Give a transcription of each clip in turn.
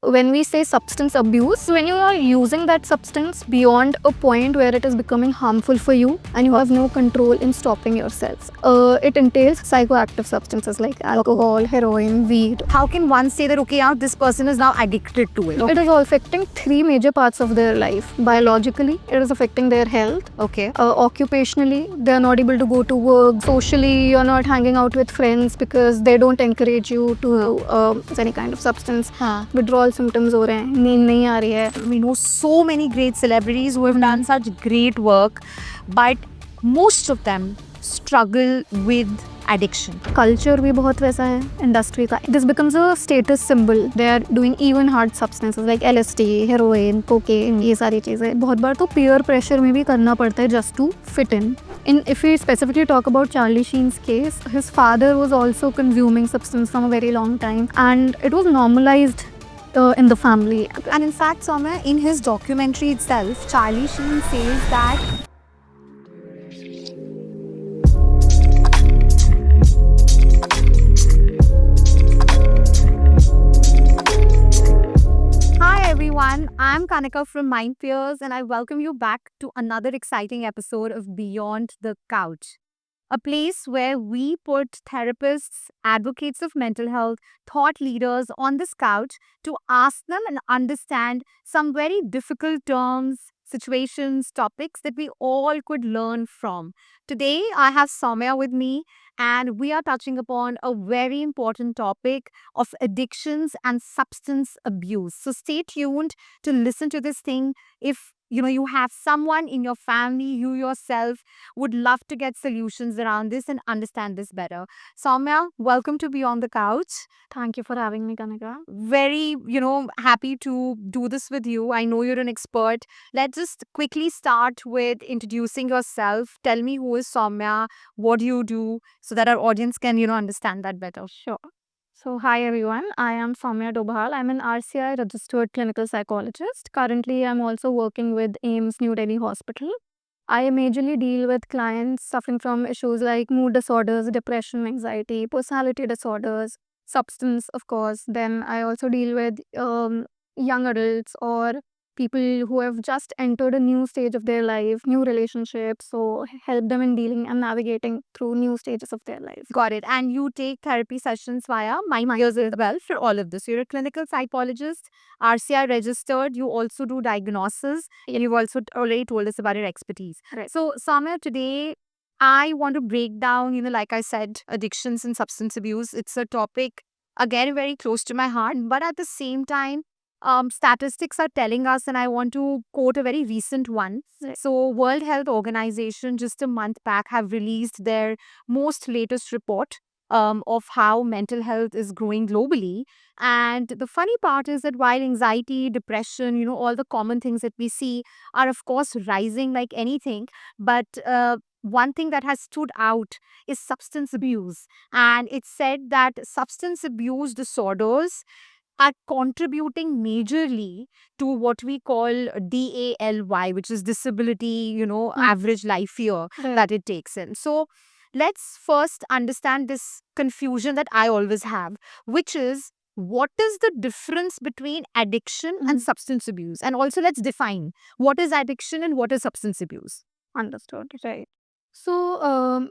When we say substance abuse, when you are using that substance beyond a point where it is becoming harmful for you and you have no control in stopping yourself. It entails psychoactive substances like alcohol, heroin, weed. How can one say that, okay, this person is now addicted to it? It is all affecting three major parts of their life. Biologically, it is affecting their health. Okay. Occupationally, they are not able to go to work. Socially, you're not hanging out with friends because they don't encourage you to use any kind of substance. Withdrawal symptoms हो रहे हैं, नींद नहीं आ रही है. We know so many great celebrities who have done such great work, but most of them struggle with addiction. Culture भी बहुत वैसा है इंडस्ट्री का. This becomes a status symbol. They are doing even hard substances like LSD, heroin, cocaine, ये सारी चीज़ें. बहुत बार तो peer pressure में भी करना पड़ता है just to fit in. If we specifically talk about Charlie Sheen's case, his father was also consuming substance from a very long time, and it was normalized in the family. And in fact, Soumya, in his documentary itself, Charlie Sheen says that Hi everyone, I'm Kanika from Mind Peers and I welcome you back to another exciting episode of Beyond the Couch, a place where we put therapists, advocates of mental health, thought leaders on this couch to ask them and understand some very difficult terms, situations, topics that we all could learn from. Today, I have Soumya with me, and we are touching upon a very important topic of addictions and substance abuse. So stay tuned to listen to this thing. If you have someone in your family, you yourself would love to get solutions around this and understand this better. Soumya, welcome to Beyond the Couch. Thank you for having me, Kanika. Very, happy to do this with you. I know you're an expert. Let's just quickly start with introducing yourself. Tell me, who is Soumya? What do you do? So that our audience can, understand that better. Sure. So, hi everyone, I am Soumya Dobhal. I'm an RCI registered clinical psychologist. Currently, I'm also working with AIMS New Delhi Hospital. I majorly deal with clients suffering from issues like mood disorders, depression, anxiety, personality disorders, substance, of course. Then I also deal with young adults or people who have just entered a new stage of their life, new relationships. So help them in dealing and navigating through new stages of their life. Got it. And you take therapy sessions via Mind Peers as well for all of this. You're a clinical psychologist, RCI registered. You also do diagnosis. And you've also already told us about your expertise. Right. So, Soumya, today I want to break down, like I said, addictions and substance abuse. It's a topic, again, very close to my heart. But at the same time, statistics are telling us, and I want to quote a very recent one. Right. So, World Health Organization just a month back have released their most latest report of how mental health is growing globally. And the funny part is that while anxiety, depression, all the common things that we see are, of course, rising like anything, but one thing that has stood out is substance abuse. And it's said that substance abuse disorders are contributing majorly to what we call DALY, which is disability, average life year that it takes in. So let's first understand this confusion that I always have, which is what is the difference between addiction and substance abuse? And also, let's define what is addiction and what is substance abuse. Understood. Right. So,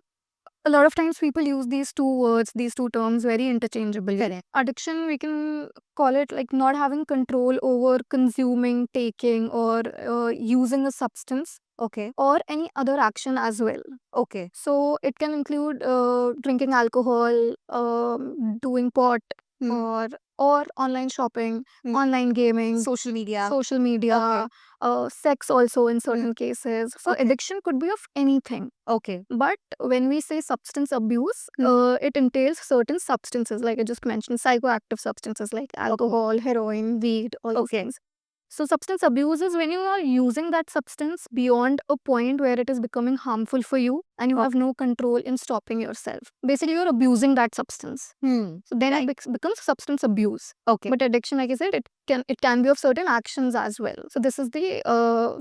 a lot of times people use these two words, these two terms very interchangeably. Correct. Addiction, we can call it like not having control over consuming, taking, or using a substance. Okay. Or any other action as well. Okay. So it can include drinking alcohol, doing pot, or online shopping, online gaming, Social media. social media, sex also in certain cases. So addiction could be of anything. Okay. But when we say substance abuse, it entails certain substances, like I just mentioned, psychoactive substances like alcohol, heroin, weed, all those things. So substance abuse is when you are using that substance beyond a point where it is becoming harmful for you and you have no control in stopping yourself. Basically, you're abusing that substance. So then it becomes substance abuse. Okay. But addiction, like I said, it can be of certain actions as well. So this is the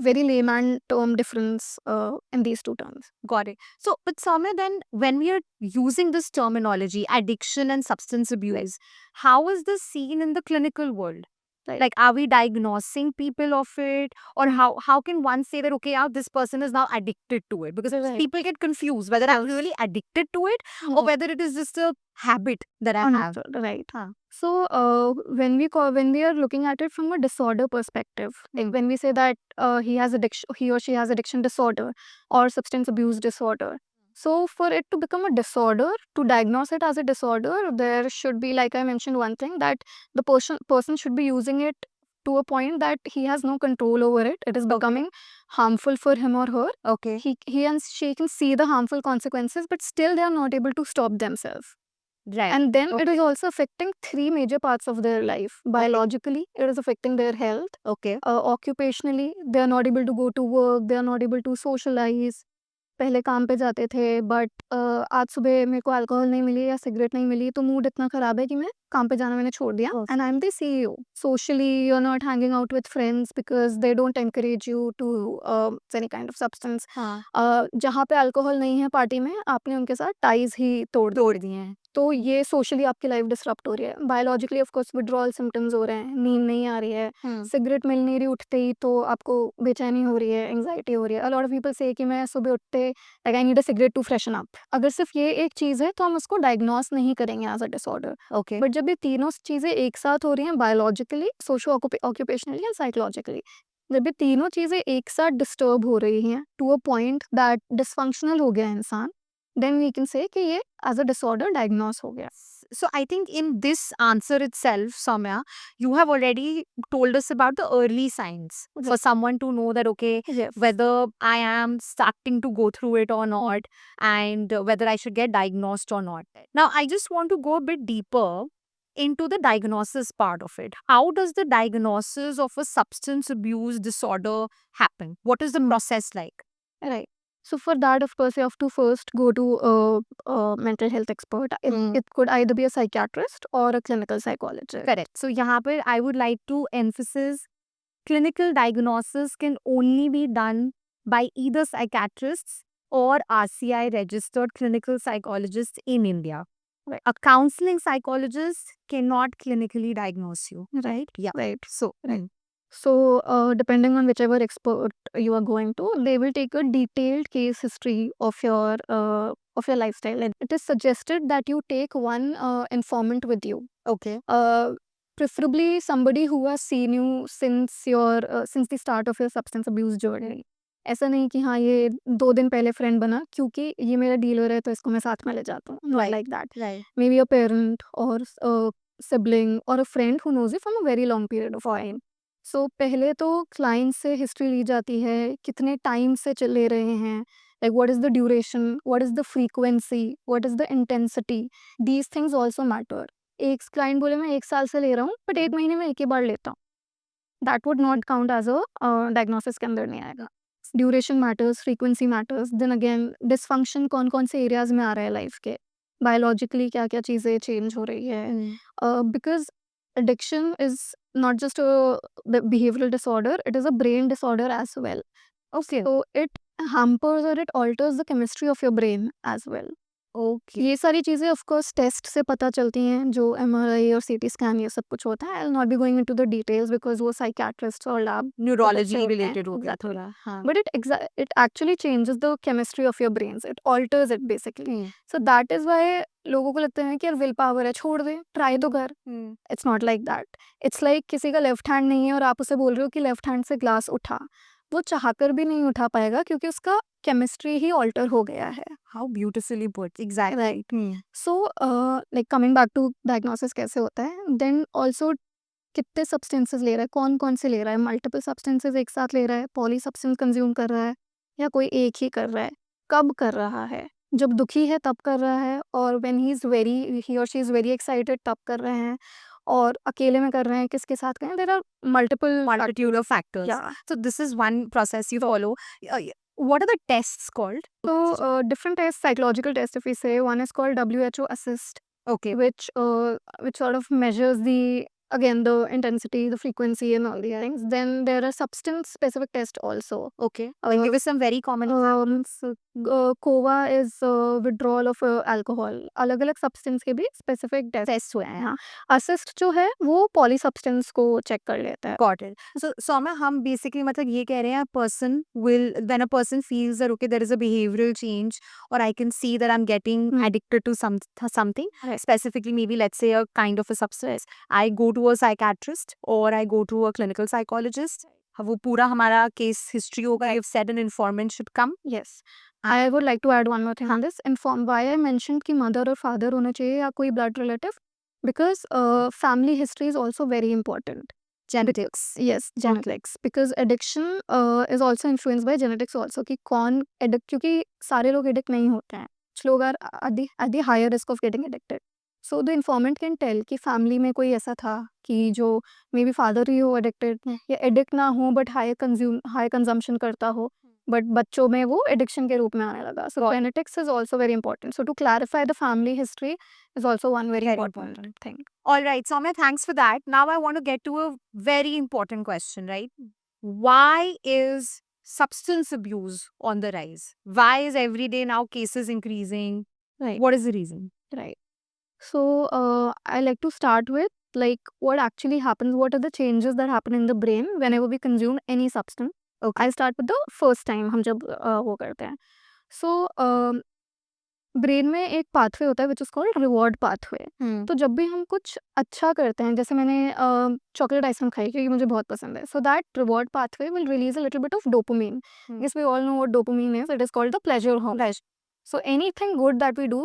very layman term difference in these two terms. Got it. So, but Soumya, then when we are using this terminology, addiction and substance abuse, how is this seen in the clinical world? Right. Like, are we diagnosing people of it, or how can one say that okay, now this person is now addicted to it? Because Right. people get confused whether I'm really addicted to it or whether it is just a habit that I have. Understood. Right. Huh. So, when we are looking at it from a disorder perspective, like when we say that he or she has addiction disorder or substance abuse disorder. So, for it to become a disorder, to diagnose it as a disorder, there should be, like I mentioned, one thing that the person should be using it to a point that he has no control over it. It is becoming harmful for him or her. Okay. He and she can see the harmful consequences, but still they are not able to stop themselves. Right. And then it is also affecting three major parts of their life. Biologically, it is affecting their health. Okay. Occupationally, they are not able to go to work, they are not able to socialize. पहले काम पे जाते थे but आज सुबह मेरे को alcohol नहीं मिली या सिगरेट नहीं मिली तो मूड इतना खराब है कि मैं काम पे जाना मैंने छोड़ दिया and I am the CEO socially you are not hanging out with friends because they don't encourage you to any kind of substance जहाँ पे अल्कोहल नहीं है पार्टी में आपने उनके साथ टाइज ही तोड़ दिए हैं तो ये सोशली आपकी लाइफ डिसरप्ट हो रही है biologically of course withdrawal symptoms हो रहे हैं नींद नहीं आ रही है सिगरेट मिल नहीं रही उठते ही तो आपको बेचैनी हो रही है एंग्जाइटी हो रही है अलॉट ऑफ पीपल से कि मैं सुबह उठते like I need a cigarette to freshen up अगर सिर्फ ये एक चीज़ है तो हम उसको डायग्नोस नहीं करेंगे as a disorder Okay. But जब ये तीनों चीज़ें एक साथ हो रही हैं biologically socio occupationally and psychologically जब ये तीनों चीज़ें एक साथ डिस्टर्ब हो रही हैं to a point that dysfunctional हो गया इंसान देन वी कैन से कि ये एज अ डिसऑर्डर डायग्नोस हो गया So I think in this answer itself, Soumya, you have already told us about the early signs for someone to know that okay, yes whether I am starting to go through it or not, and whether I should get diagnosed or not. Now, I just want to go a bit deeper into the diagnosis part of it. How does the diagnosis of a substance abuse disorder happen? What is the process like? Right. So for that, of course, you have to first go to a mental health expert. It could either be a psychiatrist or a clinical psychologist. Correct. So यहाँ पे I would like to emphasize clinical diagnosis can only be done by either psychiatrists or RCI registered clinical psychologists in India. Right. A counseling psychologist cannot clinically diagnose you. Right. Yeah. Right. So, Right. So, depending on whichever expert you are going to, they will take a detailed case history of your lifestyle. And it is suggested that you take one informant with you. okay. Preferably somebody who has seen you since the start of your substance abuse journey. ऐसा नहीं कि हाँ ये 2 दिन पहले friend बना क्योंकि ये मेरा डीलर है तो इसको मैं साथ में ले जाता हूँ not like that Right. maybe a parent or a sibling or a friend who knows you from a very long period of time. सो पहले तो क्लाइंट से हिस्ट्री ली जाती है कितने टाइम से ले रहे हैं like what is the duration what is the frequency what is the intensity these things also matter एक क्लाइंट बोले मैं 1 साल से ले रहा हूँ बट 1 महीने में एक ही बार लेता हूँ that would not count as a diagnosis के अंदर नहीं आएगा duration matters frequency matters then again dysfunction कौन कौन से एरियाज में आ रहा है लाइफ के बायोलॉजिकली क्या क्या चीज़ें चेंज हो रही है because addiction is not just a behavioral disorder, it is a brain disorder as well. Okay. So it hampers or it alters the chemistry of your brain as well. Okay. ये सारी चीज़ें of course test से पता चलती हैं जो MRI और CT scan ये सब कुछ होता है I will not be going into the details because वो साइकियाट्रिस्ट और लैब Neurology related हो गया Exactly. थोड़ा. हाँ. but it actually changes the chemistry of your brains it alters it basically so that is why लोगों को लगता है कि यार विल पावर है छोड़ दे ट्राई तो कर it's not like that it's like किसी का लेफ्ट हैंड नहीं है और आप उसे बोल रहे हो कि लेफ्ट हैंड से ग्लास उठा वो चाहकर भी नहीं उठा पाएगा क्योंकि उसका केमिस्ट्री ही ऑल्टर हो गया है How beautifully put. Exactly. Right so like coming back to diagnosis कैसे होता है देन ऑल्सो कितने सब्सटेंसेस ले रहा है कौन कौन से ले रहा है मल्टीपल सब्सटेंसेस एक साथ ले रहा है पॉली सब्सटेंस कंज्यूम कर रहा है या कोई एक ही कर रहा है कब कर रहा है जब दुखी है तब कर रहा है और व्हेन ही और शी इज़ वेरी एक्साइटेड तब कर रहे हैं और अकेले में कर रहे हैं किसके साथ करें there are multiple Multitude of factors. Yeah. So this is one process you follow. What are the tests called? So different tests psychological tests if we say one is called WHO assist Okay. which sort of measures the again the intensity the frequency and all the things then there are substance specific tests also Okay. Like give us some very common. so cava is withdrawal of alcohol. अलग अलग substance के भी specific test हुए हैं। हाँ, assist जो है वो पॉली सब्सटेंस को चेक कर लेता है। Got it. So, Soumya, हम basically मतलब ये कह रहे हैं person will when a person feels that okay there is a behavioral change or I can see that I'm getting addicted to something Right. specifically maybe let's say a kind of a substance. I go to a psychiatrist or I go to a clinical psychologist. वो पूरा हमारा case history होगा. You've said an informant should come. Yes. I would like to add one more thing on this. Why I mentioned कि mother और father होना चाहिए या कोई blood relative, because family history is also very important. Genetics. Yes, genetics. Because addiction is also influenced by genetics also, कि कौन addict, क्योंकि सारे लोग addict नहीं होते हैं. कुछ लोग are at the higher risk of getting addicted. So the informant can tell कि family में कोई ऐसा था कि जो maybe father ही हो addicted या addict ना हो but high consumption करता हो, but बच्चों में वो addiction के रूप में आने लगा. So genetics is also very important. So to clarify the family history is also one very important thing. All right, Soumya, thanks for that. Now I want to get to a very important question, right? Why is substance abuse on the rise? Why is every day now cases increasing? Right. What is the reason? Right. So I like to start with like what actually happens, what are the changes that happen in the brain whenever we consume any substance. Okay. I start with the first time हम जब वो करते हैं. So brain में एक pathway होता है which is called reward pathway. तो जब भी हम कुछ अच्छा करते हैं, जैसे मैंने चॉकलेट आइसक्रीम खाई क्योंकि मुझे बहुत पसंद है, so that reward pathway will release a little bit of dopamine. Yes, we all know what dopamine is. It is called the pleasure hormone. So anything good that we do,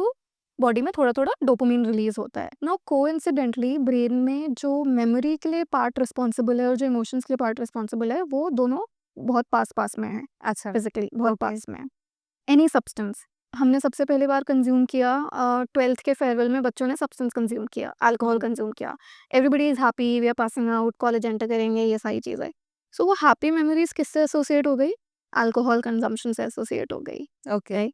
body में थोड़ा थोड़ा dopamine release होता है. Now coincidentally brain में जो memory के लिए part responsible है और जो इमोशंस के लिए पार्ट रिस्पॉन्सिबल है, वो दोनों बहुत पास पास में है. अच्छा. फिजिकली बहुत पास में. एनी सब्सटेंस हमने सबसे पहली बार कंज्यूम किया 12th के फेयरवेल में, बच्चों ने सब्सटेंस कंज्यूम किया, अल्कोहल कंज्यूम किया. Everybody is happy, we are passing out, college enter करेंगे, ये सारी चीज़ें. सो वो हैप्पी मेमोरीज किससे एसोसिएट हो गई? अल्कोहल कंजम्पशन से एसोसिएट हो गई. Okay.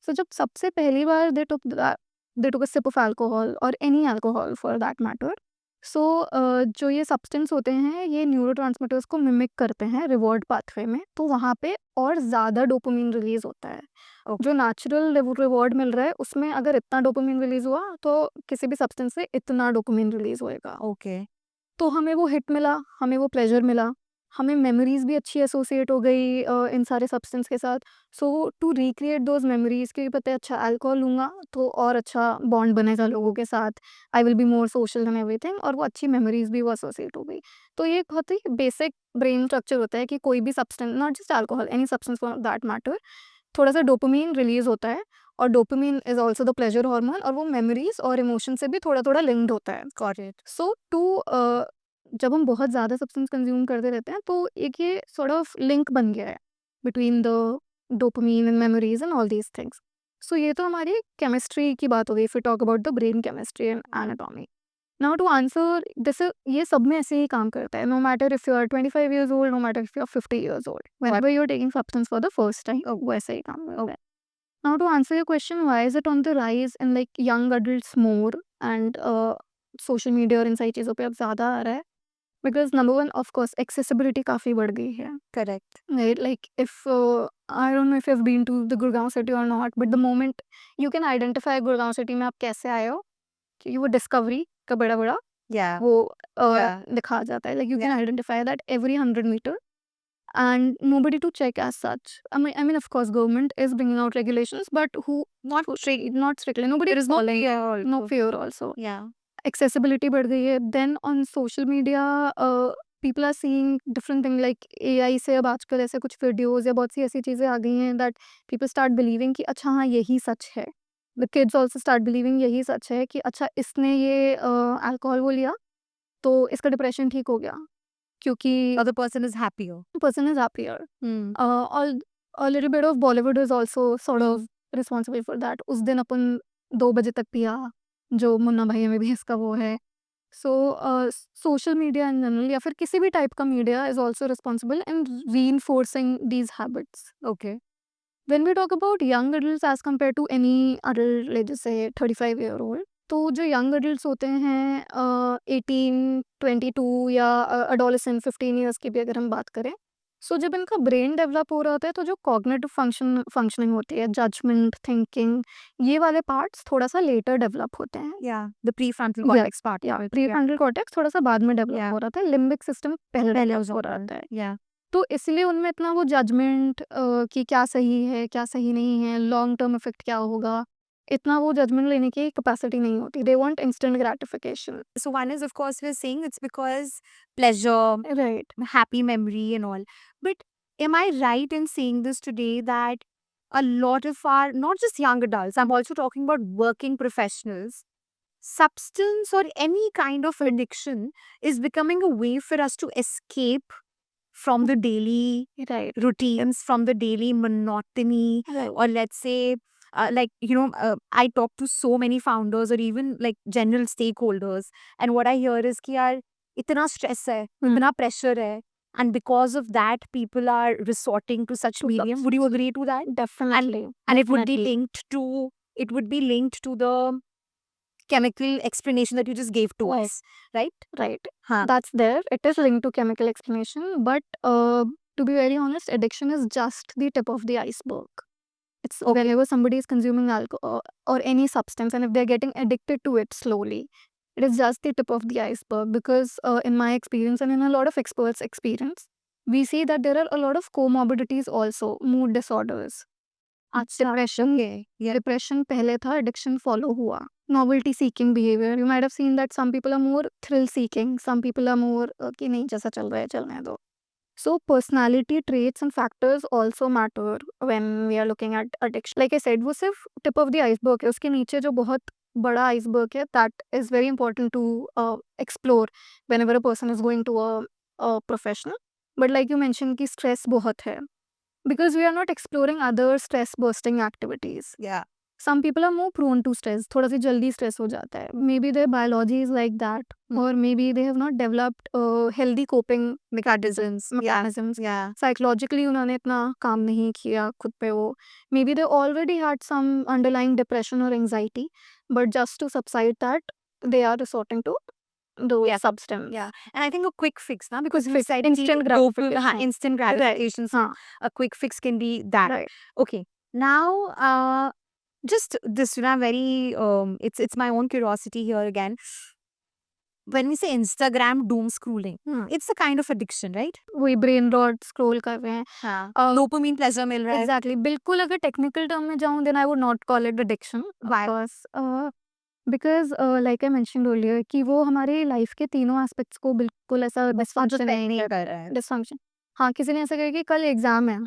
सो जब सबसे पहली बार they took a sip of alcohol और any alcohol for that matter, so जो ये सब्सटेंस होते हैं ये न्यूरोट्रांसमीटर्स को मिमिक करते हैं रिवॉर्ड पाथवे में, तो वहाँ पे और ज़्यादा डोपामिन रिलीज होता है. जो नेचुरल रिवॉर्ड मिल रहा है उसमें अगर इतना डोपामिन रिलीज हुआ तो किसी भी सब्सटेंस से इतना डोपामिन रिलीज होएगा. Okay. तो हमें वो हिट मिला, हमें वो प्लेजर मिला, हमें मेमोरीज भी अच्छी एसोसिएट हो गई इन सारे सब्सटेंस के साथ. सो टू रिक्रिएट दोज मेमोरीज, क्योंकि पता है अच्छा अल्कोहल लूँगा तो और अच्छा बॉन्ड बनेगा लोगों के साथ, I will be more social and everything, और वो अच्छी मेमोरीज भी वो एसोसिएट हो गई. तो ये एक बहुत ही बेसिक ब्रेन स्ट्रक्चर होता है कि कोई भी substance, not just alcohol, any substance for that matter, थोड़ा सा डोपामिन रिलीज होता है, और dopamine is also the pleasure hormone, और वो मेमोरीज और इमोशन से भी थोड़ा थोड़ा लिंक्ड होता है. Got it. सो टू जब हम बहुत ज़्यादा सब्सटेंस कंज्यूम करते रहते हैं तो एक ये सॉर्ट ऑफ लिंक बन गया है between the dopamine and memories and all these things. So ये तो हमारी केमिस्ट्री की बात हो गई, फिर talk about the brain chemistry and anatomy. Now to answer this, ये सब में ऐसे ही काम करता है, no matter if you are 25 years old, no matter if you are 50 years old, whenever you are taking substance for the first time, वैसे ही काम करता है. Now to answer your question, why is it on the rise in like young adults more, and social media और इन सारी चीज़ों पे अब ज़्यादा आ रहा है? Because number one, of course, accessibility काफ़ी बढ़ गई है. Correct. Right? Like if I don't know if you've been to the Gurgaon city or not, but the moment you can identify Gurgaon city में आप कैसे आए हो, क्योंकि वो discovery का बड़ा बड़ा Yeah. वो Yeah. दिखा जाता है. Like you can identify that every 100 meter, and nobody to check as such. I mean, of course, government is bringing out regulations, but not strictly. Nobody is following. No fear also. Yeah. Accessibility बढ़ गई है. Then on social media, people are seeing different things like AI से अब आजकल ऐसे कुछ videos या बहुत सी ऐसी चीज़ें आ गई हैं that people start believing कि अच्छा हाँ यही सच है. The kids also start believing यही सच है कि अच्छा इसने ये अल्कोहल वो लिया तो इसका डिप्रेशन ठीक हो गया, क्योंकि Other person is happier. person is happier. A little bit of Bollywood is also sort of responsible for that. उस दिन अपन 2 बजे तक पिया, जो मुन्ना भाई में भी इसका वो है. So social media in general या फिर किसी भी टाइप का media is also responsible in reinforcing these habits. Okay. When we talk about young adults as compared to any adult, let's just say 35-year-old, तो जो यंग एडल्ट्स होते हैं 18, 22 या adolescent 15 years की भी अगर हम बात करें, सो जब इनका ब्रेन डेवलप हो रहा होता है तो जो कॉग्निटिव फंक्शनिंग होती है, जजमेंट, थिंकिंग, ये वाले पार्ट्स थोड़ा-सा लेटर डेवलप होते हैं। Yeah, the prefrontal या cortex part या of it. Yeah. Prefrontal cortex थोड़ा-सा बाद में डेवलप Yeah. हो रहा था, लिम्बिक सिस्टम पहले पहले डेवलप हो होता रहा है। था। Yeah. तो इसलिए उनमें इतना वो जजमेंट कि क्या सही है, क्या सही नहीं है, लॉन्ग टर्म इफ़ेक्ट क्या होगा, इतना वो जजमेंट लेने की कैपेसिटी नहीं होती। They want instant gratification. So one is, of course, we're saying it's because pleasure, right. happy memory and all. But am I right in saying this today that a lot of our, not just young adults, I'm also talking about working professionals, substance or any kind of addiction is becoming a way for us to escape from the daily right, routines, from the daily monotony, right, or let's say, I talk to so many founders or even like general stakeholders, and what I hear is कि यार इतना stress है, इतना pressure है, and because of that, people are resorting to such To medium. Would you substance. agree to that? Definitely, And it would be definitely. linked to the chemical explanation that you just gave to Right. us, right? Right. Huh. That's there. It is linked to chemical explanation, but to be very honest, addiction is just the tip of the iceberg. It's Okay. whenever somebody is consuming alcohol or any substance, and if they're getting addicted to it slowly, it is just the tip of the iceberg. Because in my experience and in a lot of experts' experience, we see that there are a lot of comorbidities also, mood disorders. Depression, Yeah. depression पहले था, addiction follow हुआ. Novelty seeking behavior. You might have seen that some people are more thrill seeking, some people are more कि नहीं जैसा चल रहा है चलने दो. So personality traits and factors also matter when we are looking at addiction. Like I said, वो सिर्फ tip of the iceberg है. उसके नीचे जो बहुत बड़ा iceberg है, that is very important to explore whenever a person is going to a professional. But like you mentioned कि stress बहुत है. Because we are not exploring other stress bursting activities. Yeah. Some people are more prone to stress. थोड़ा सी जल्दी stress हो जाता है. Maybe their biology is like that, or maybe they have not developed healthy coping Mechanisms. mechanisms. Yeah. Psychologically उन्होंने इतना काम नहीं किया खुद पे वो. Maybe they already had some underlying depression or anxiety, but just to subside that, they are resorting to those Yeah. substance. Yeah. And I think a quick fix now, because Quick you fix, said instant gratification. instant gratification. So हाँ, a quick fix can be that. right. Okay. Now, just this, very it's my own curiosity here again. When we say Instagram doom scrolling, it's a kind of addiction, right? वही brain rot scroll कर रहे हैं. हाँ. Uh, Dopamine pleasure मिल रहा है. Exactly, बिल्कुल अगर technical term में जाऊं then I would not call it addiction. Why? Because like I mentioned earlier कि वो हमारे लाइफ के तीनों एस्पेक्ट्स को बिल्कुल ऐसा डिसफंक्शन नहीं कर रहा है. डिसफंक्शन. हाँ, किसी ने ऐसा कहा कि कल एग्जाम है,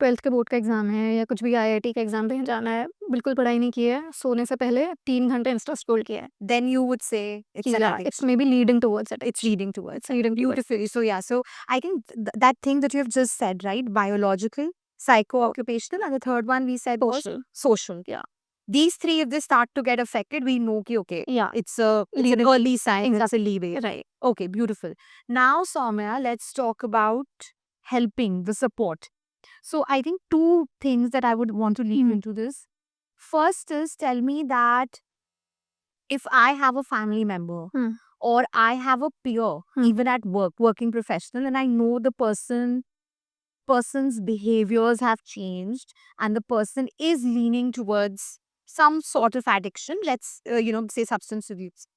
12th के बोर्ड का एग्जाम है या कुछ भी आईआईटी का एग्जाम देने जाना है, बिल्कुल पढ़ाई नहीं की है, सोने से पहले 3 घंटे इंस्टा स्क्रॉल किया है. Then you would say it's an addiction. It's may be leading towards it. It's leading towards. It's leading towards. Beautifully. So yeah, so I think that thing that you have just said, right? Biological, psycho-occupational, and the third one we said was Social. social. Yeah. These three, if they start to get affected, we know ki okay, Yeah. it's an Leading- early sign, it's a leeway. Right. Okay, beautiful. Now, Soumya, let's talk about helping, the support. So I think two things that I would want to leave into this. First is, tell me that if I have a family member or I have a peer, even at work, working professional, and I know the person's behaviors have changed and the person is leaning towards some sort of addiction, let's say substance abuse.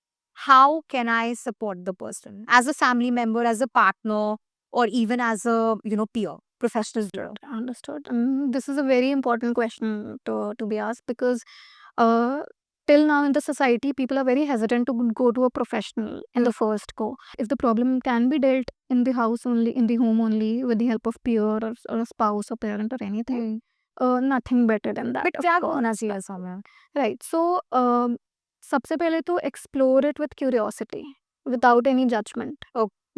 How can I support the person as a family member, as a partner, or even as a peer, professional peer? Understood. This is a very important question to be asked because till now in the society, people are very hesitant to go to a professional in the first go. If the problem can be dealt in the house only, in the home only, with the help of peer or a spouse or parent or anything, nothing better than that. But of क्या course. होना चाहिए Soumya? Right. So, सबसे पहले तो explore it with curiosity, without any judgment.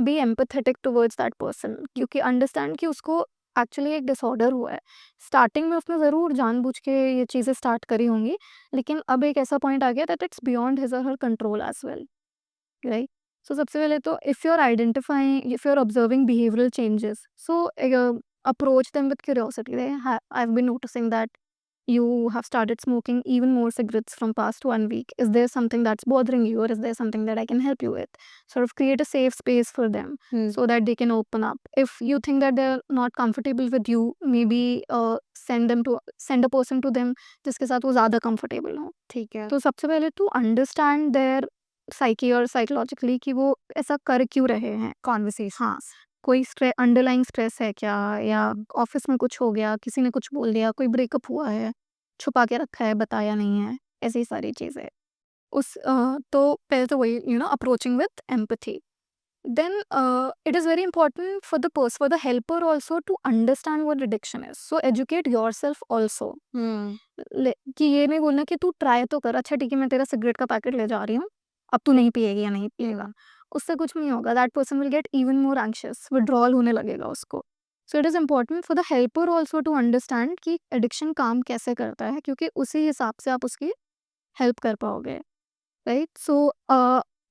Be empathetic towards that person. क्योंकि understand कि उसको actually एक डिसऑर्डर हुआ है. स्टार्टिंग में उसने ज़रूर जानबूझ के ये चीज़ें स्टार्ट करी होंगी, लेकिन अब एक ऐसा पॉइंट आ गया दैट इट्स बियॉन्ड हिज और her control as well. Right. So सबसे पहले तो if you are identifying, if you are observing behavioural changes, so approach them with curiosity. I have been noticing that you have started smoking even more cigarettes from past 1 week. Is there something that's bothering you, or is there something that I can help you with? Sort of create a safe space for them so that they can open up. If you think that they're not comfortable with you, maybe send a person to them जिसके साथ वो ज़्यादा comfortable हो. ठीक है. तो सबसे पहले to understand their psyche और psychologically कि वो ऐसा कर क्यों रहे हैं. Conversation. हाँ, कोई अंडरलाइंग स्ट्रेस है क्या, या ऑफिस में कुछ हो गया, किसी ने कुछ बोल दिया, कोई ब्रेकअप हुआ है, छुपा के रखा है, बताया नहीं है, ऐसी सारी चीज़ें. तो पहले तो वही approaching with empathy. Then it is very important for the helper also to understand what addiction is. So educate yourself also. कि ये नहीं बोलना कि तू ट्राई तो कर, अच्छा ठीक है मैं तेरा सिगरेट का पैकेट ले जा रही हूँ, अब तू नहीं पिएगी या नहीं पिएगा. उससे कुछ नहीं होगा. That person will get even more anxious, withdrawal होने लगेगा उसको. So it is important for the helper also to understand कि एडिक्शन काम कैसे करता है, क्योंकि उसी हिसाब से आप उसकी हेल्प कर पाओगे. Right. So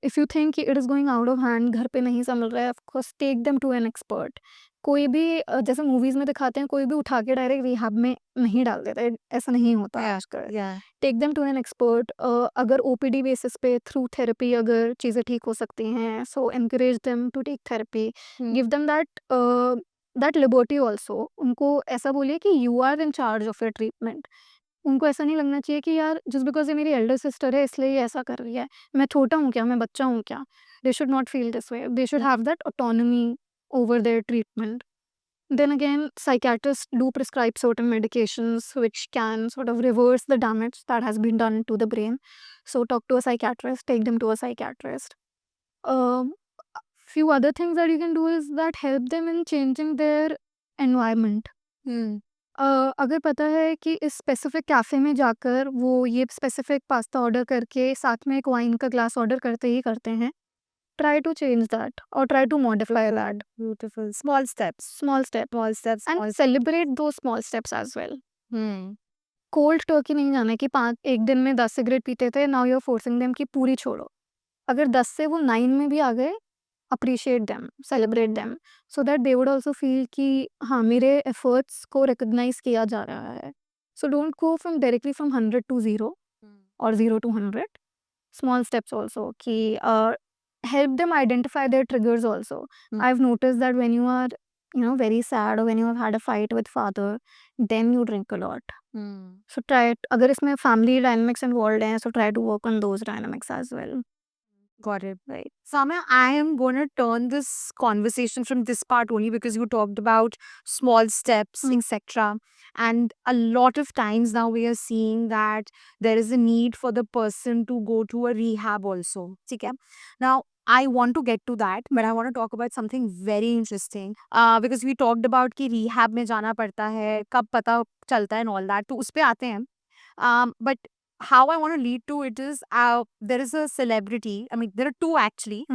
if you think कि it is going out of hand, घर पे नहीं संभल रहा है, of course take them to an expert. कोई भी जैसे मूवीज़ में दिखाते हैं, कोई भी उठा के डायरेक्ट रिहैब में नहीं डाल देता है, ऐसा नहीं होता है आजकल. Take them to an expert. अगर ओपीडी बेसिस पे थ्रू थेरेपी अगर चीज़ें ठीक हो सकती हैं, so encourage them to take therapy. Give them that liberty also. उनको ऐसा बोलिए कि you are in charge of your treatment. उनको ऐसा नहीं लगना चाहिए कि यार जस्ट बिकॉज ये मेरी एल्डर सिस्टर है इसलिए ये ऐसा कर रही है, मैं छोटा हूँ क्या, मैं बच्चा हूँ क्या. They should not feel this way. They should have that autonomy over their treatment. Then again, psychiatrists do prescribe certain medications which can sort of reverse the damage that has been done to the brain. So talk to a psychiatrist, take them to a psychiatrist. Um, few other things that you can do is that help them in changing their environment. अगर पता है कि इस specific cafe में जाकर वो ये specific pasta order करके साथ में एक वाइन का ग्लास ऑर्डर करते ही करते हैं, try to change that or try to modify that. Beautiful. Small steps. Small steps. Small steps. And celebrate those small steps as well. Hmm. Cold Turkey नहीं जाना है कि एक दिन में 10 सिगरेट पीते थे, now you are forcing them कि पूरी छोड़ो. अगर 10 से वो 9 में भी आ गए, appreciate them, celebrate them, so that they would also feel कि हाँ मेरे एफर्ट्स को रिकग्नाइज किया जा रहा है. So don't go from directly from 100 to 0 or 0 to 100. Small steps also कि help them identify their triggers also. I've noticed that when you are very sad or when you have had a fight with father, then you drink a lot. So try it. अगर इसमें family dynamics involved हैं, so try to work on those dynamics as well. Got it. Right. Samya, I am going to turn this conversation from this part only because you talked about small steps, etc. And a lot of times now we are seeing that there is a need for the person to go to a rehab also. Okay? Now, I want to get to that, but I want to talk about something very interesting. Because we talked about कि rehab में जाना पड़ता है, कब पता चलता है and all that. तो उस पे आते हैं. But how I want to lead to it is there is a celebrity. I mean, there are two actually.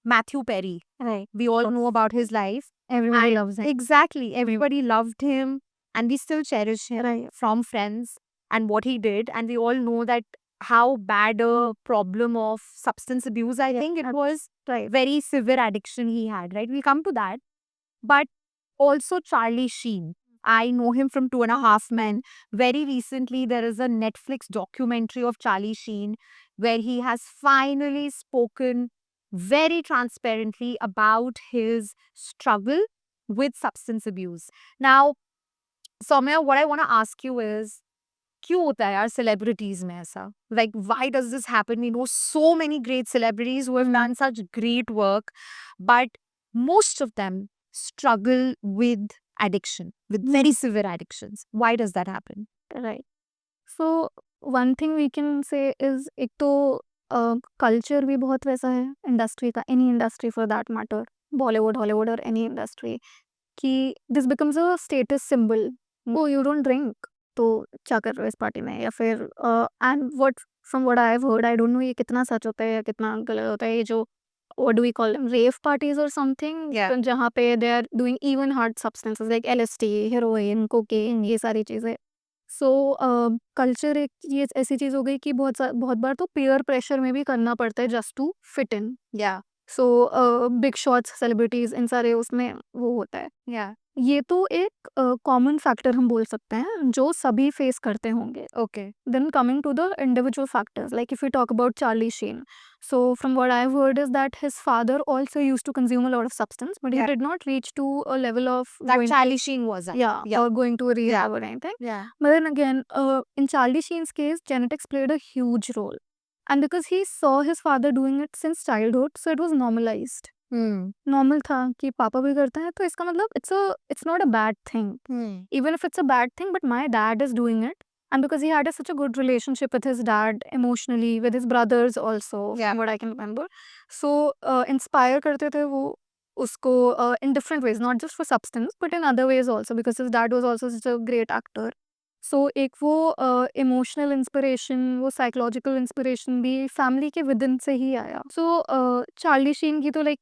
Matthew Perry. Right. We all know about his life. Everybody loves it. Exactly. Everybody loved him and we still cherish him Right. from friends and what he did. And we all know that how bad a problem of substance abuse, I think it was Right. very severe addiction he had, right? We'll come to that. But also Charlie Sheen. I know him from 2.5 Men. Very recently, there is a Netflix documentary of Charlie Sheen where he has finally spoken very transparently about his struggle with substance abuse. Now, Soumya, what I want to ask you is, क्यों होता है यार celebrities में ऐसा? Like, why does this happen? We know so many great celebrities who have done such great work, but most of them struggle with addiction, with very severe addictions. Why does that happen? Right. So one thing we can say is एक तो culture भी बहुत वैसा है industry का, any industry for that matter, Bollywood, Hollywood और any industry, कि this becomes a status symbol. वो यू डोंट ड्रिंक तो क्या कर रहे हो इस पार्टी में, या फिर and what from what I have heard, I don't know ये कितना सच होता है या कितना गलत होता है, ये जो what do we call them, rave parties or something, जहाँ पे they are doing even hard substances like LSD, heroin, cocaine, ये सारी चीज़ें. सो कल्चर एक ये ऐसी चीज़ हो गई कि बहुत बार तो पेयर प्रेशर में भी करना पड़ता है just to fit in. Yeah. So big shots, celebrities, इन सारे उसमें वो होता है. Yeah. ये तो एक कॉमन फैक्टर हम बोल सकते हैं जो सभी फेस करते होंगे. Okay. Then coming to the individual factors, like if we talk about Charlie Sheen, so from what I've heard is that his father also used to consume a lot of substance, but he Yeah. did not reach to a level of That going Charlie Sheen was at. yeah, Yeah. or going to a rehab or anything. Yeah. But then again, in Charlie Sheen's case, genetics played a huge role, and because he saw his father doing it since childhood, so it was normalized. Hmm. Normal था कि पापा भी करते हैं, तो इसका मतलब it's not a bad thing. Hmm. Even if it's a bad thing, but my dad is doing it. And because he had such a good relationship with his dad emotionally, with his brothers also, Yeah. from what I can remember. So, inspire करते थे वो उसको in different ways, not just for substance, but in other ways also, because his dad was also such a great actor. सो एक वो emotional inspiration, वो psychological inspiration भी family के within से ही आया. सो चार्ली शीन की तो like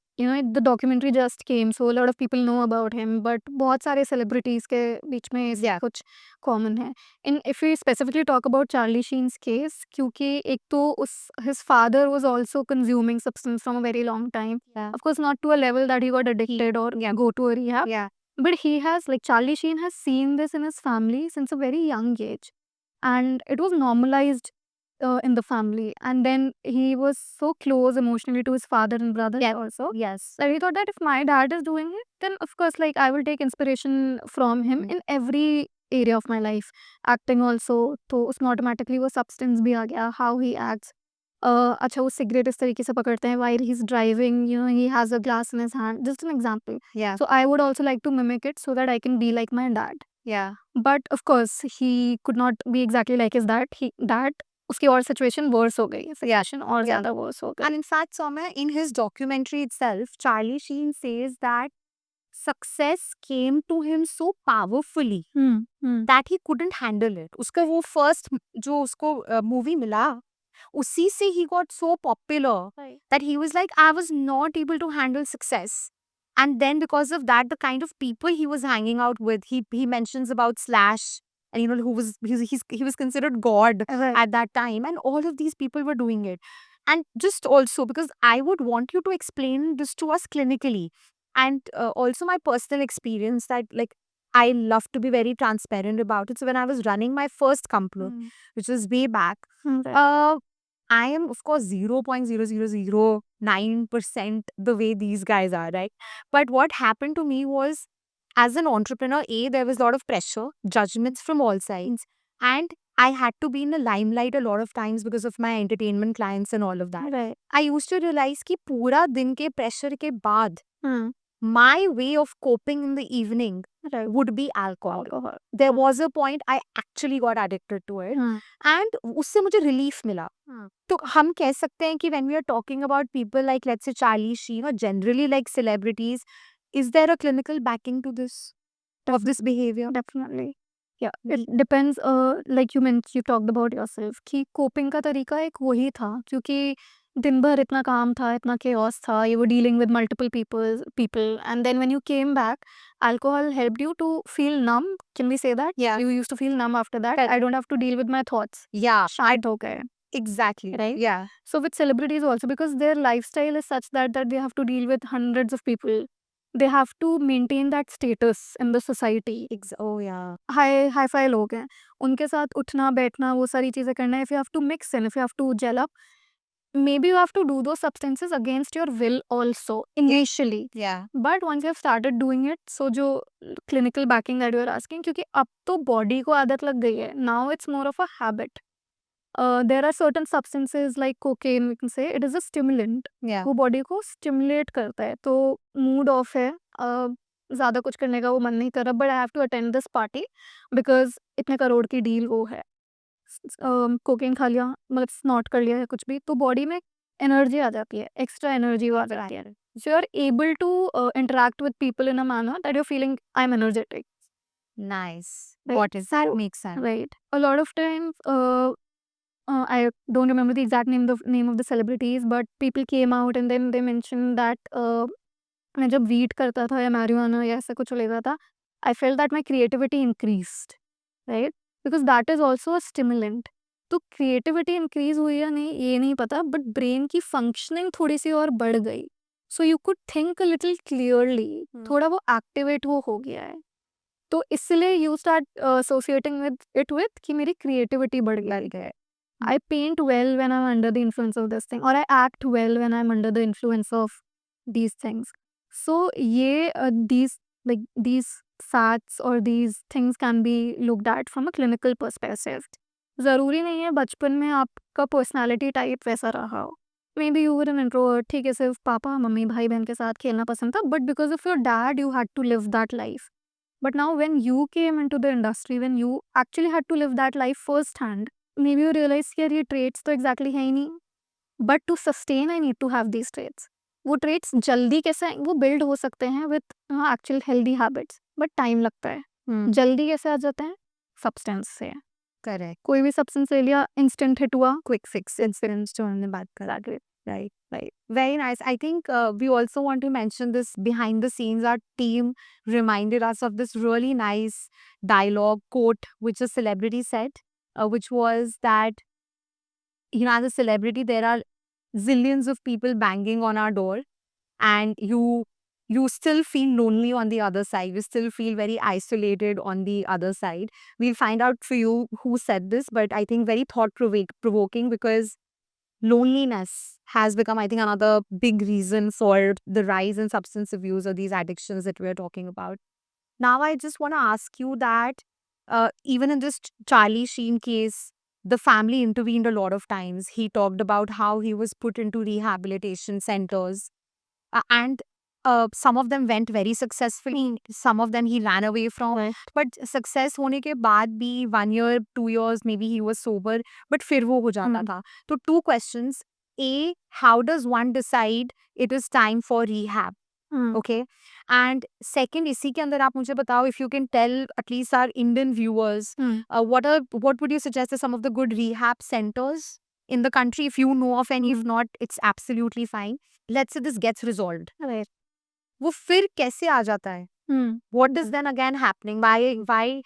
the documentary just came, so lot of people know about him, but बहुत सारे सेलिब्रिटीज के बीच में ये Yeah. कुछ कॉमन है. In if you specifically talk about Charlie Sheen's case, क्योंकि एक तो उस his father was also consuming substance from a very long time, Yeah. of course not to a level that he got addicted or go to a rehab. Yeah. But he has, like, Charlie Sheen has seen this in his family since a very young age. And it was normalized in the family. And then he was so close emotionally to his father and brother also. Yes. So he thought that if my dad is doing it, then of course, like, I will take inspiration from him in every area of my life. Acting also, तो उसमें automatically वो substance भी आ गया, how he acts. अच्छा वो cigarette इस तरीके से पकड़ते हैं while he's driving, he has a glass in his hand. Just an example. Yeah. So I would also like to mimic it so that I can be like my dad. Yeah. But of course, he could not be exactly like his dad. उसकी और situation worse हो गई. Situation और ज़्यादा worse हो गई. And in fact, Soumya, in his documentary itself, Charlie Sheen says that success came to him so powerfully that he couldn't handle it. उसका वो first जो उसको movie मिला, उसी से he got so popular Right. that he was like, I was not able to handle success. And then because of that, the kind of people he was hanging out with, he mentions about Slash, and who was he was considered God Right. at that time, and all of these people were doing it. And just also because I would want you to explain this to us clinically, and also my personal experience that like I love to be very transparent about it. So when I was running my first company, which was way back, Right. I am, of course, 0.0009% the way these guys are, right? But what happened to me was, as an entrepreneur, there was a lot of pressure, judgments from all sides, and I had to be in the limelight a lot of times because of my entertainment clients and all of that. Right. I used to realize कि पूरा दिन के pressure के बाद, Hmm. my way of coping in the evening Right. would be alcohol. Alcohol. There was a point I actually got addicted to it, Hmm. and उससे मुझे relief मिला. तो हम कह सकते हैं कि when we are talking about people like, let's say, Charlie Sheen, or generally like celebrities, is there a clinical backing to this, of this behavior? Definitely. Yeah, it depends. Like you talked about yourself कि coping का तरीका एक वही था, क्योंकि दिन भर इतना काम था, इतना chaos था, you were dealing with multiple people, and then when you came back, alcohol helped you to feel numb. Can we say that? Yeah. You used to feel numb after that. Correct. I don't have to deal with my thoughts. Yeah, शांत हो गए. exactly. Right? Yeah. So with celebrities also, because their lifestyle is such that they have to deal with hundreds of people, they have to maintain that status in the society. Oh, yeah. Hi fi लोग हैं, उनके साथ उठना बैठना वो सारी चीज़ें करना है. If you have to mix in, if you have to gel up, maybe you have to do those substances against your will also initially. Yeah. But once you have started doing it, so जो clinical backing that you are asking, क्योंकि अब तो body को आदत लग गई है, now it's more of a habit. There are certain substances like cocaine, we can say it is a stimulant. Yeah. वो body को stimulate करता है, तो mood off है, ज़्यादा कुछ करने का वो मन नहीं कर रहा, but I have to attend this party because इतने करोड़ की डील वो है. कोकेन खा लिया, मतलब स्नॉट कर लिया या कुछ भी, तो बॉडी में एनर्जी आ जाती है, एक्स्ट्रा एनर्जी वो आ जाती है. So you are able to interact with people in a manner that you are feeling I am energetic. Nice. Right. What is that? Makes sense. Right. A lot of times, I don't remember the exact name of the celebrities, but people came out and then they mentioned that मैं जब wheat करता था या marijuana या ऐसा कुछ लेता था, I felt that my creativity increased, right? Because that is also a stimulant. तो creativity increase हुई या नहीं ये नहीं पता, but brain की functioning थोड़ी सी और बढ़ गई. So you could think a little clearly, hmm. थोड़ा वो एक्टिवेट वो हो गया है। तो इसलिए you start associating with it with कि मेरी क्रिएटिविटी बढ़ गई है। I paint well when I'm under the influence of this thing, or I act well when I'm under the influence of these things. So these facts or these things can be looked at from a clinical perspective. ज़रूरी नहीं है बचपन में आपका personality type वैसा रहा हो। May be you were an introvert, ठीक है, सिर्फ पापा मम्मी भाई बहन के साथ खेलना पसंद था, but because of your dad you had to live that life. But now when you came into the industry, when you actually had to live that life firsthand, maybe you realize कि यार ये traits तो exactly है ही नहीं. But to sustain, I need to have these traits. वो traits जल्दी कैसे वो build हो सकते हैं with actual healthy habits. But time लगता है. जल्दी कैसे आ जाते हैं? Substance से. करेक्ट, कोई भी substance ले लिया, instant hit हुआ. क्विक फिक्स इंसिडेंट्स जो हमने बात करा. Exactly. Right, right. Very nice. I think we also want to mention this behind the scenes. Our team reminded us of this really nice dialogue quote, which a celebrity said, which was that, as a celebrity, there are zillions of people banging on our door, and you still feel lonely on the other side. You still feel very isolated on the other side. We'll find out for you who said this, but I think very thought provoking, because loneliness has become, I think, another big reason for the rise in substance abuse or these addictions that we're talking about. Now, I just want to ask you that even in this Charlie Sheen case, the family intervened a lot of times. He talked about how he was put into rehabilitation centers, and some of them went very successfully. Some of them he ran away from. Right. But success होने के बाद भी 1 year, 2 years, maybe he was sober, but फिर वो हो जाता था. तो two questions. A, how does one decide it is time for rehab? Okay. And second, इसी के अंदर आप मुझे बताओ, if you can tell at least our Indian viewers, what would you suggest as some of the good rehab centers in the country, if you know of any? If not, it's absolutely fine. Let's say this gets resolved. Right. वो फिर कैसे आ जाता है? What is then again happening? Why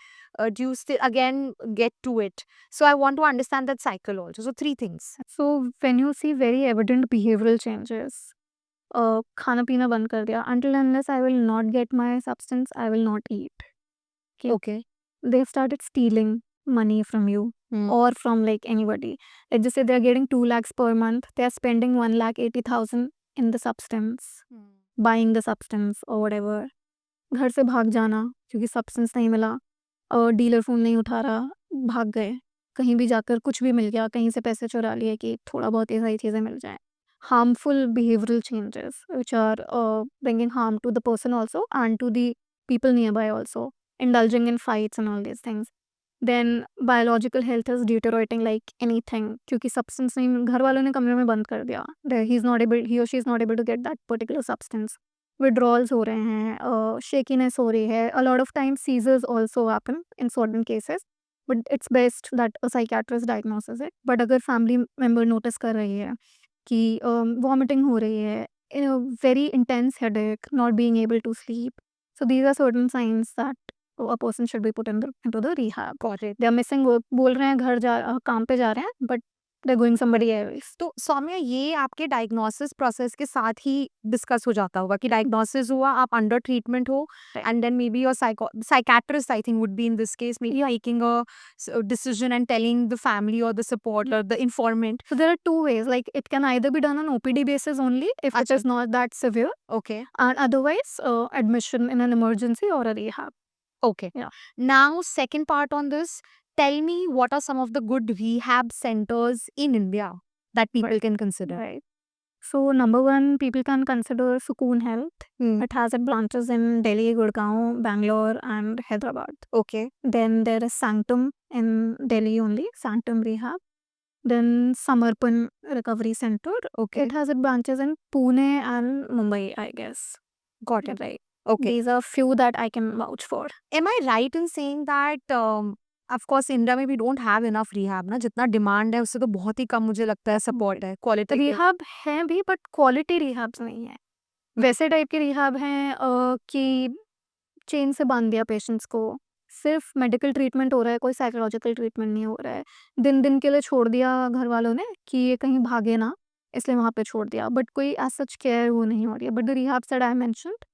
do you still again get to it? So I want to understand that cycle also. So 3 things. So when you see very evident behavioral changes, खाना पीना बंद कर दिया, until unless I will not get my substance, I will not eat. Okay. They've started stealing money from you or from like anybody. Let's just say they're getting 2 lakhs per month, they're spending 1,80,000 in the substance, buying the substance or whatever. घर से भाग जाना क्योंकि substance नहीं मिला, और dealer phone नहीं उठा रहा, भाग गए, कहीं भी जाकर कुछ भी मिल गया, कहीं से पैसे चुरा लिए कि थोड़ा बहुत ये सारी चीज़ें मिल जाएँ. Harmful behavioral changes which are bringing harm to the person also and to the people nearby also, indulging in fights and all these things. Then biological health is deteriorating like anything क्योंकि substance नहीं, घर वालों ने कमरे में बंद कर दिया. He or she is not able to get that particular substance. Withdrawals हो रहे हैं, shakiness हो रही है. A lot of times seizures also happen in certain cases, but it's best that a psychiatrist diagnoses it. But अगर family member notice कर रही है कि vomiting हो रही है, very intense headache, not being able to sleep, so these are certain signs that a person should be put into the rehab. Got it. They are missing work, बोल रहे हैं घर काम पे जा रहे हैं, but they're going somebody else. तो सौम्या, ये आपके डायग्नोसिस प्रोसेस के साथ ही डिस्कस हो जाता होगा कि डायग्नोसिस हुआ, आप अंडर ट्रीटमेंट हो, and then maybe your psychiatrist, I think, would be in this case maybe making a decision and telling the family or the support or the informant. So there are two ways. Like it can either be done on OPD basis only if it is not that severe, Okay. and otherwise admission in an emergency or a rehab. Okay. Yeah. Now, second part on this, tell me what are some of the good rehab centers in India that people can consider? Right. So number one, people can consider Sukoon Health. It has its branches in Delhi, Gurgaon, Bangalore, and Hyderabad. Okay. Then there is Sanctum in Delhi only, Sanctum Rehab. Then Samarpan Recovery Center. Okay. It has its branches in Pune and Mumbai, I guess. Got it. Right. Okay. These are few that I can vouch for. Am I right in saying that, of course, India में we don't have enough rehab ना, जितना demand है उससे तो बहुत ही कम मुझे लगता है support है, quality के. Rehab है भी, but quality rehabs नहीं है. वैसे टाइप के rehab हैं कि चेन से बांध दिया पेशेंट्स को, सिर्फ मेडिकल ट्रीटमेंट हो रहा है, कोई साइकोलॉजिकल ट्रीटमेंट नहीं हो रहा है. दिन दिन के लिए छोड़ दिया घर वालों ने कि ये कहीं भागे ना, इसलिए वहाँ पे छोड़ दिया, बट कोई एज़ सच केयर वो नहीं हो रही है। But the rehabs that I mentioned,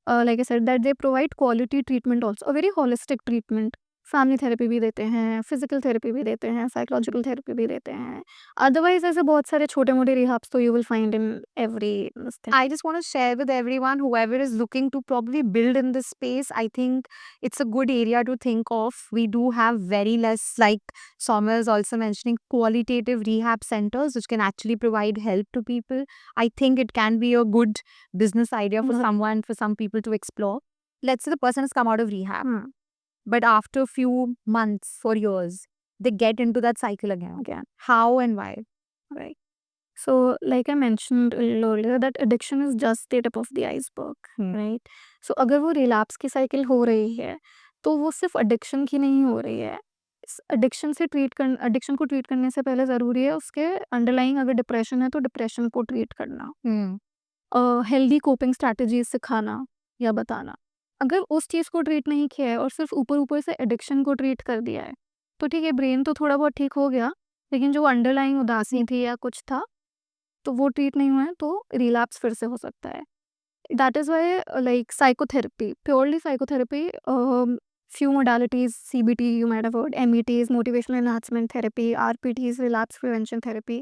like I said that they provide quality treatment also, a very holistic treatment. Family therapy भी देते हैं, फिजिकल थेरेपी भी देते हैं, साइकोलॉजिकल थेरेपी भी देते हैं। अदरवाइज़ ऐसे बहुत सारे छोटे-मोटे रिहैब्स तो you will find in every this thing. I just want to share with everyone, whoever is looking to probably build in this space, I think it's a good area to think of. We do have very less, like Soumya is also mentioning, qualitative rehab centers which can actually provide help to people. I think it can be a good business idea for someone, for some people to explore. Let's say the person has come out of rehab, but after a few months or years, they get into that cycle again. How and why? Right. So, like I mentioned a little earlier, that addiction is just the tip of the iceberg, right? So, अगर वो relapse की cycle हो रही है, तो वो सिर्फ addiction की नहीं हो रही है। इस एडिक्शन को ट्रीट करने से पहले ज़रूरी है उसके अंडरलाइंग, अगर डिप्रेशन है तो डिप्रेशन को ट्रीट करना, हेल्दी कोपिंग स्ट्रैटेजीज सिखाना या बताना। अगर उस चीज़ को ट्रीट नहीं किया है और सिर्फ ऊपर से एडिक्शन को ट्रीट कर दिया है, तो ठीक है, ब्रेन तो थोड़ा बहुत ठीक हो गया, लेकिन जो अंडरलाइंग उदासी थी या कुछ था, तो वो ट्रीट नहीं हुआ है, तो रिलैप्स फिर से हो सकता है। That is why like psychotherapy, purely psychotherapy, few modalities, CBT you might have heard, METs, motivational enhancement therapy, RPTs, relapse prevention therapy,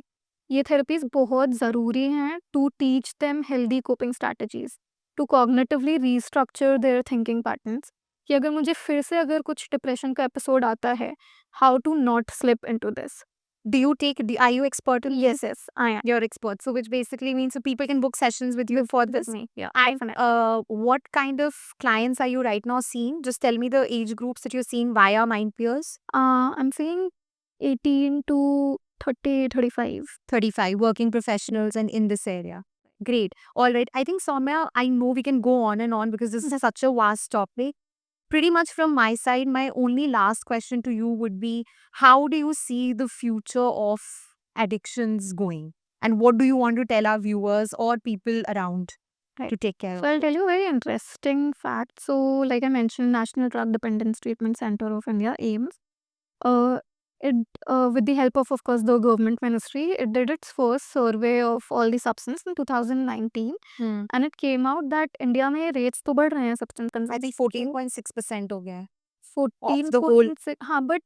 ये थेरेपीज बहुत ज़रूरी हैं to teach them healthy coping strategies, to cognitively restructure their thinking patterns, कि अगर मुझे फिर से अगर कुछ डिप्रेशन का एपिसोड आता है, how to not slip into this. Are you expert in Yes, I am. You're expert. So which basically means so people can book sessions with you for this. Me, yeah. And what kind of clients are you right now seeing? Just tell me the age groups that you're seeing via MindPeers. I'm seeing 18 to 30, 35. 35 working professionals and in this area. Great. All right. I think Soumya, I know we can go on and on because this is such a vast topic. Pretty much from my side, my only last question to you would be, how do you see the future of addictions going? And what do you want to tell our viewers or people around Right. to take care of? So I'll tell you a very interesting fact. So like I mentioned, National Drug Dependence Treatment Center of India, AIMS, it with the help of course the government ministry, it did its first survey of all the substance in 2019, and it came out that India में rates तो बढ़ रहे हैं substance I consumption think 14.6% हो गया है. 14.6, हाँ, but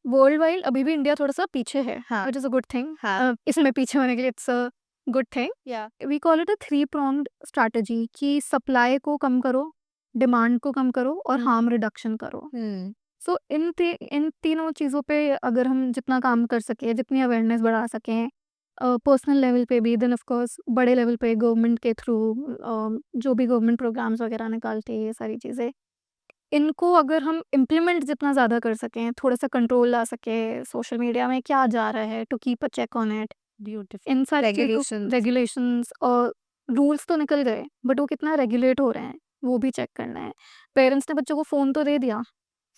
world wide अभी भी इंडिया थोड़ा सा पीछे है, which is a good thing. इसमें पीछे होने के लिए it's a good thing. We call it a 3-pronged strategy, कि सप्लाई को कम करो, डिमांड को कम करो और हार्म रिडक्शन करो। सो इन तीनों चीज़ों पे अगर हम जितना काम कर सकें, जितनी अवेयरनेस बढ़ा सकें, पर्सनल लेवल पे भी, देन ऑफ कोर्स बड़े लेवल पे गवर्नमेंट के थ्रू जो भी गवर्नमेंट प्रोग्राम्स वगैरह निकालते हैं, ये सारी चीज़ें, इनको अगर हम इम्प्लीमेंट जितना ज़्यादा कर सकें, थोड़ा सा कंट्रोल ला सकें, सोशल मीडिया में क्या जा रहा है, to keep a check on it, इन सारी रेगुलेशंस और रूल्स तो निकल गए, बट वो कितना रेगुलेट हो रहे हैं वो भी चेक करना है। पेरेंट्स ने बच्चों को फ़ोन तो दे दिया,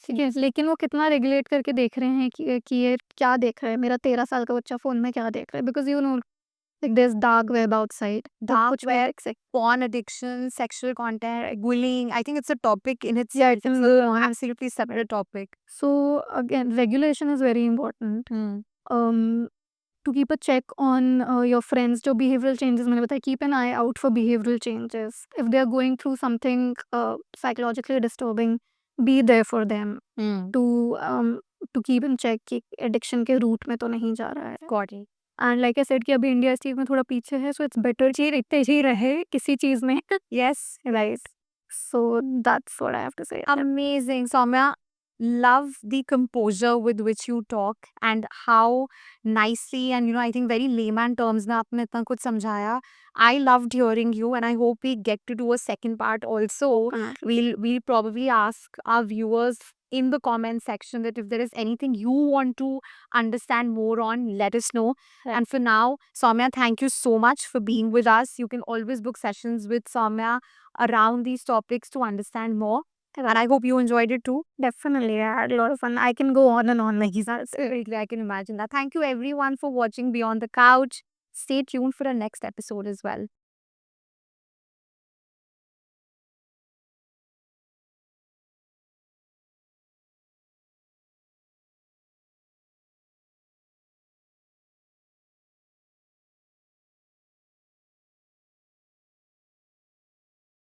ठीक है, लेकिन वो कितना रेगुलेट करके देख रहे हैं कि ये क्या देख रहा है, मेरा 13 साल का बच्चा फ़ोन में क्या देख रहा है, because you know like there's dark web outside. Dark web, porn addiction, sexual content, bullying. I think it's a topic in itself. Yeah, it's absolutely separate topic. So again, regulation is very important. To keep a check on your friends, जो behavioral changes मैंने बताया, keep an eye out for behavioral changes. If they are going through something psychologically disturbing, be there for them to keep in check कि addiction के root में तो नहीं जा रहा है। Got it. And like I said कि अभी इंडिया इस चीज़ में थोड़ा पीछे है, सो इट्स बेटर कि इतने ही रहे किसी चीज़ में। Yes. Right, so that's what I have to say. Amazing, Soumya. Love the composure with which you talk and how nicely and I think very layman terms में आपने इतना कुछ समझाया. I loved hearing you and I hope we get to do a second part also. We'll probably ask our viewers in the comment section that if there is anything you want to understand more on, let us know. And for now, Soumya, thank you so much for being with us. You can always book sessions with Soumya around these topics to understand more. And I hope you enjoyed it too. Definitely, I had a lot of fun. I can go on and on like that. I can imagine that. Thank you everyone for watching Beyond the Couch. Stay tuned for the next episode as well.